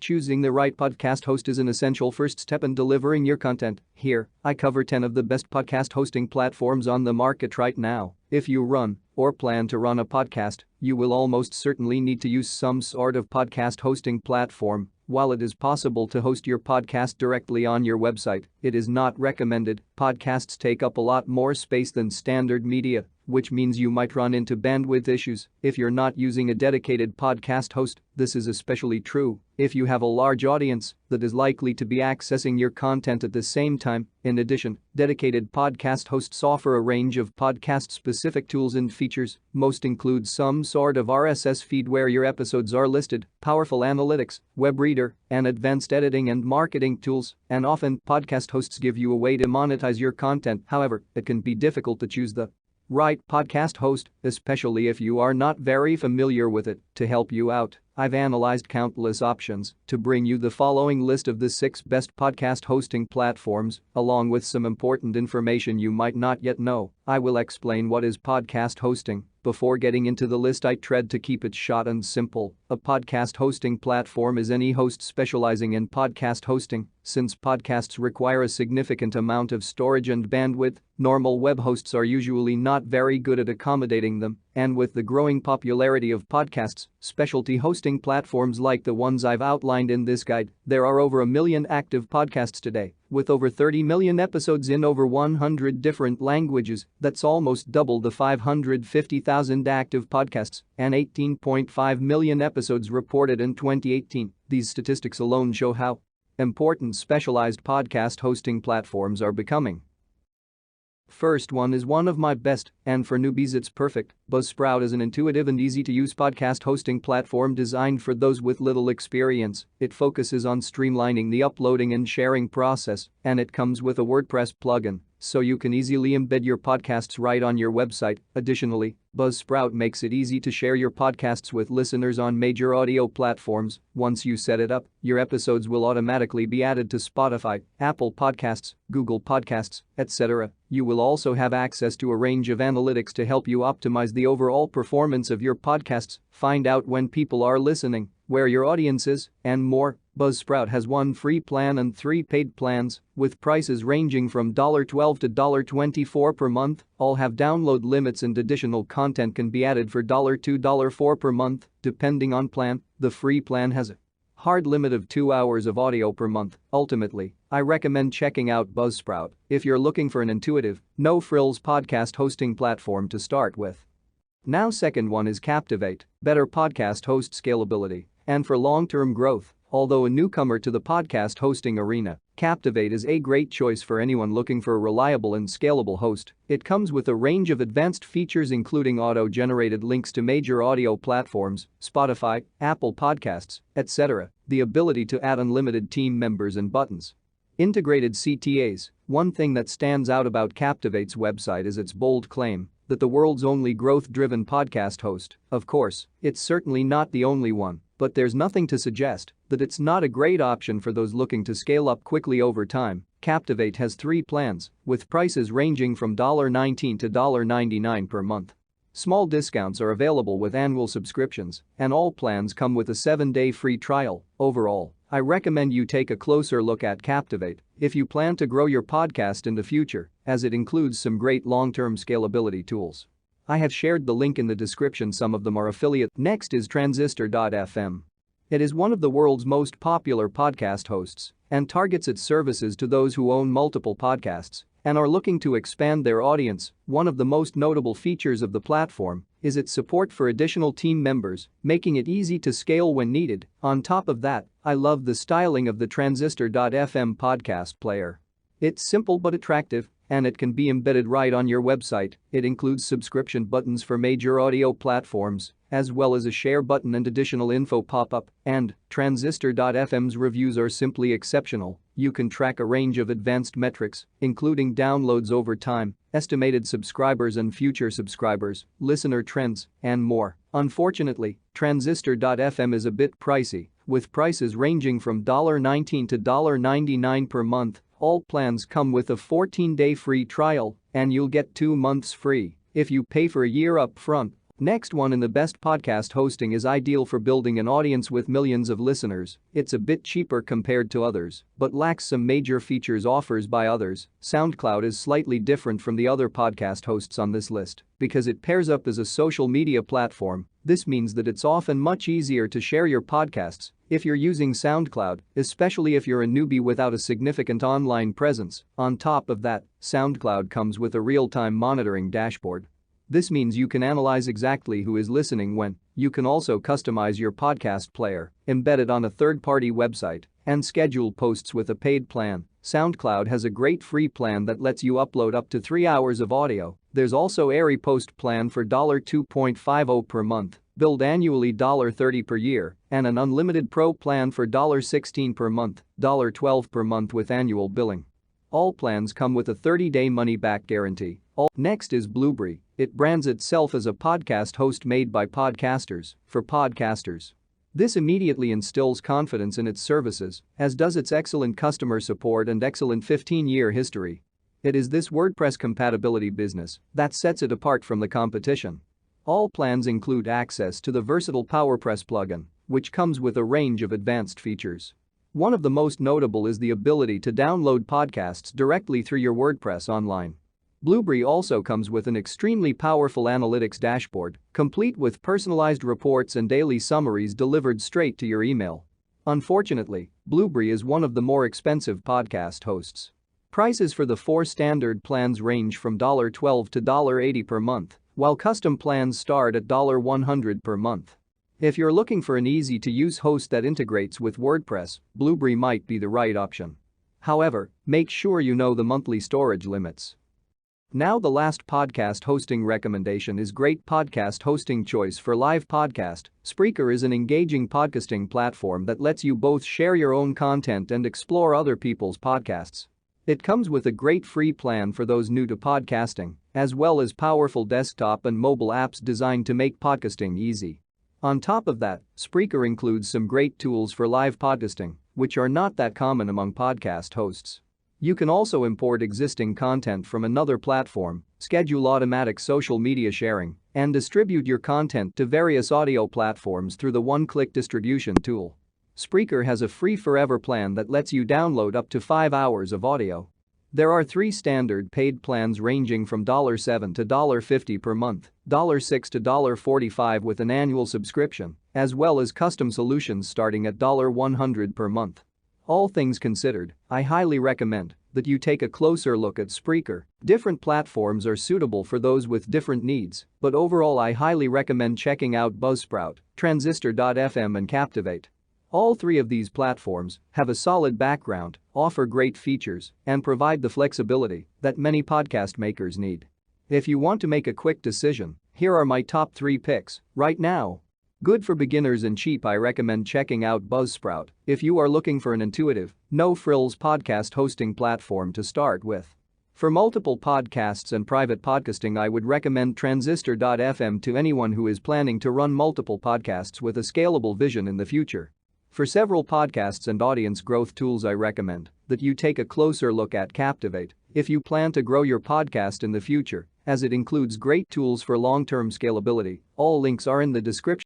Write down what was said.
Choosing the right podcast host is an essential first step in delivering your content. Here, I cover 10 of the best podcast hosting platforms on the market right now. If you run or plan to run a podcast, you will almost certainly need to use some sort of podcast hosting platform. While it is possible to host your podcast directly on your website, it is not recommended. Podcasts take up a lot more space than standard media, which means you might run into bandwidth issues if you're not using a dedicated podcast host. This is especially true if you have a large audience that is likely to be accessing your content at the same time. In addition, dedicated podcast hosts offer a range of podcast-specific tools and features. Most include some sort of RSS feed where your episodes are listed, powerful analytics, web reader, and advanced editing and marketing tools, and often podcast hosts give you a way to monetize your content. However, it can be difficult to choose the right podcast host, especially if you are not very familiar with it. To help you out, I've analyzed countless options to bring you the following list of the 6 best podcast hosting platforms, along with some important information you might not yet know. I will explain what is podcast hosting. Before getting into the list, I tread to keep it short and simple. A podcast hosting platform is any host specializing in podcast hosting. Since podcasts require a significant amount of storage and bandwidth, normal web hosts are usually not very good at accommodating them. And with the growing popularity of podcasts, specialty hosting platforms like the ones I've outlined in this guide, there are over 1 million active podcasts today. With over 30 million episodes in over 100 different languages, that's almost double the 550,000 active podcasts and 18.5 million episodes reported in 2018. These statistics alone show how important specialized podcast hosting platforms are becoming. First one is one of my best, and for newbies it's perfect. Buzzsprout is an intuitive and easy-to-use podcast hosting platform designed for those with little experience. It focuses on streamlining the uploading and sharing process, and it comes with a WordPress plugin, so you can easily embed your podcasts right on your website. Additionally, Buzzsprout makes it easy to share your podcasts with listeners on major audio platforms. Once you set it up, your episodes will automatically be added to Spotify, Apple Podcasts, Google Podcasts, etc. You will also have access to a range of analytics to help you optimize the overall performance of your podcasts, find out when people are listening, where your audience is, and more. Buzzsprout has 1 free plan and 3 paid plans, with prices ranging from $12 to $24 per month. All have download limits and additional content can be added for $2 to $4 per month, depending on plan. The free plan has a hard limit of 2 hours of audio per month. Ultimately, I recommend checking out Buzzsprout if you're looking for an intuitive, no-frills podcast hosting platform to start with. Now, second one is Captivate, better podcast host scalability and for long-term growth. Although a newcomer to the podcast hosting arena, Captivate is a great choice for anyone looking for a reliable and scalable host. It comes with a range of advanced features including auto-generated links to major audio platforms, Spotify, Apple Podcasts, etc., the ability to add unlimited team members and buttons, integrated CTAs. One thing that stands out about Captivate's website is its bold claim that the world's only growth-driven podcast host. Of course, it's certainly not the only one, but there's nothing to suggest that it's not a great option for those looking to scale up quickly over time. Captivate has 3 plans, with prices ranging from $19 to $99 per month. Small discounts are available with annual subscriptions, and all plans come with a 7-day free trial. Overall, I recommend you take a closer look at Captivate if you plan to grow your podcast in the future, as it includes some great long-term scalability tools. I have shared the link in the description. Some of them are affiliate. Next is Transistor.fm. It is one of the world's most popular podcast hosts and targets its services to those who own multiple podcasts and are looking to expand their audience. One of the most notable features of the platform is its support for additional team members, making it easy to scale when needed. On top of that, I love the styling of the Transistor.fm podcast player. It's simple but attractive, and it can be embedded right on your website. It includes subscription buttons for major audio platforms, as well as a share button and additional info pop-up. And Transistor.fm's reviews are simply exceptional. You can track a range of advanced metrics, including downloads over time, estimated subscribers and future subscribers, listener trends, and more. Unfortunately, Transistor.fm is a bit pricey, with prices ranging from $19 to $99 per month. All plans come with a 14-day free trial, and you'll get 2 months free if you pay for a year up front. Next one in the best podcast hosting is ideal for building an audience with millions of listeners. It's a bit cheaper compared to others, but lacks some major features offers by others. SoundCloud is slightly different from the other podcast hosts on this list because it pairs up as a social media platform. This means that it's often much easier to share your podcasts if you're using SoundCloud, especially if you're a newbie without a significant online presence. On top of that, SoundCloud comes with a real-time monitoring dashboard. This means you can analyze exactly who is listening when. You can also customize your podcast player, embed it on a third-party website, and schedule posts with a paid plan. SoundCloud has a great free plan that lets you upload up to 3 hours of audio. There's also Airy Post plan for $2.50 per month, billed annually $30 per year, and an unlimited pro plan for $16 per month, $12 per month with annual billing. All plans come with a 30-day money-back guarantee. Next is Blubrry. It brands itself as a podcast host made by podcasters for podcasters. This immediately instills confidence in its services, as does its excellent customer support and excellent 15-year history. It is this WordPress compatibility business that sets it apart from the competition. All plans include access to the versatile PowerPress plugin, which comes with a range of advanced features. One of the most notable is the ability to download podcasts directly through your WordPress online. Blubrry also comes with an extremely powerful analytics dashboard, complete with personalized reports and daily summaries delivered straight to your email. Unfortunately, Blubrry is one of the more expensive podcast hosts. Prices for the 4 standard plans range from $12 to $80 per month, while custom plans start at $100 per month. If you're looking for an easy-to-use host that integrates with WordPress, Blubrry might be the right option. However, make sure you know the monthly storage limits. Now the last podcast hosting recommendation is great podcast hosting choice for live podcast. Spreaker is an engaging podcasting platform that lets you both share your own content and explore other people's podcasts. It comes with a great free plan for those new to podcasting, as well as powerful desktop and mobile apps designed to make podcasting easy. On top of that, Spreaker includes some great tools for live podcasting, which are not that common among podcast hosts. You can also import existing content from another platform, schedule automatic social media sharing, and distribute your content to various audio platforms through the one-click distribution tool. Spreaker has a free forever plan that lets you download up to 5 hours of audio. There are 3 standard paid plans ranging from $7 to $50 per month, $6 to $45 with an annual subscription, as well as custom solutions starting at $100 per month. All things considered, I highly recommend that you take a closer look at Spreaker. Different platforms are suitable for those with different needs, but overall I highly recommend checking out Buzzsprout, Transistor.fm and Captivate. All 3 of these platforms have a solid background, offer great features, and provide the flexibility that many podcast makers need. If you want to make a quick decision, here are my top 3 picks right now. Good for beginners and cheap. I recommend checking out Buzzsprout if you are looking for an intuitive, no-frills podcast hosting platform to start with. For multiple podcasts and private podcasting, I would recommend Transistor.fm to anyone who is planning to run multiple podcasts with a scalable vision in the future. For several podcasts and audience growth tools, I recommend that you take a closer look at Captivate if you plan to grow your podcast in the future, as it includes great tools for long-term scalability. All links are in the description.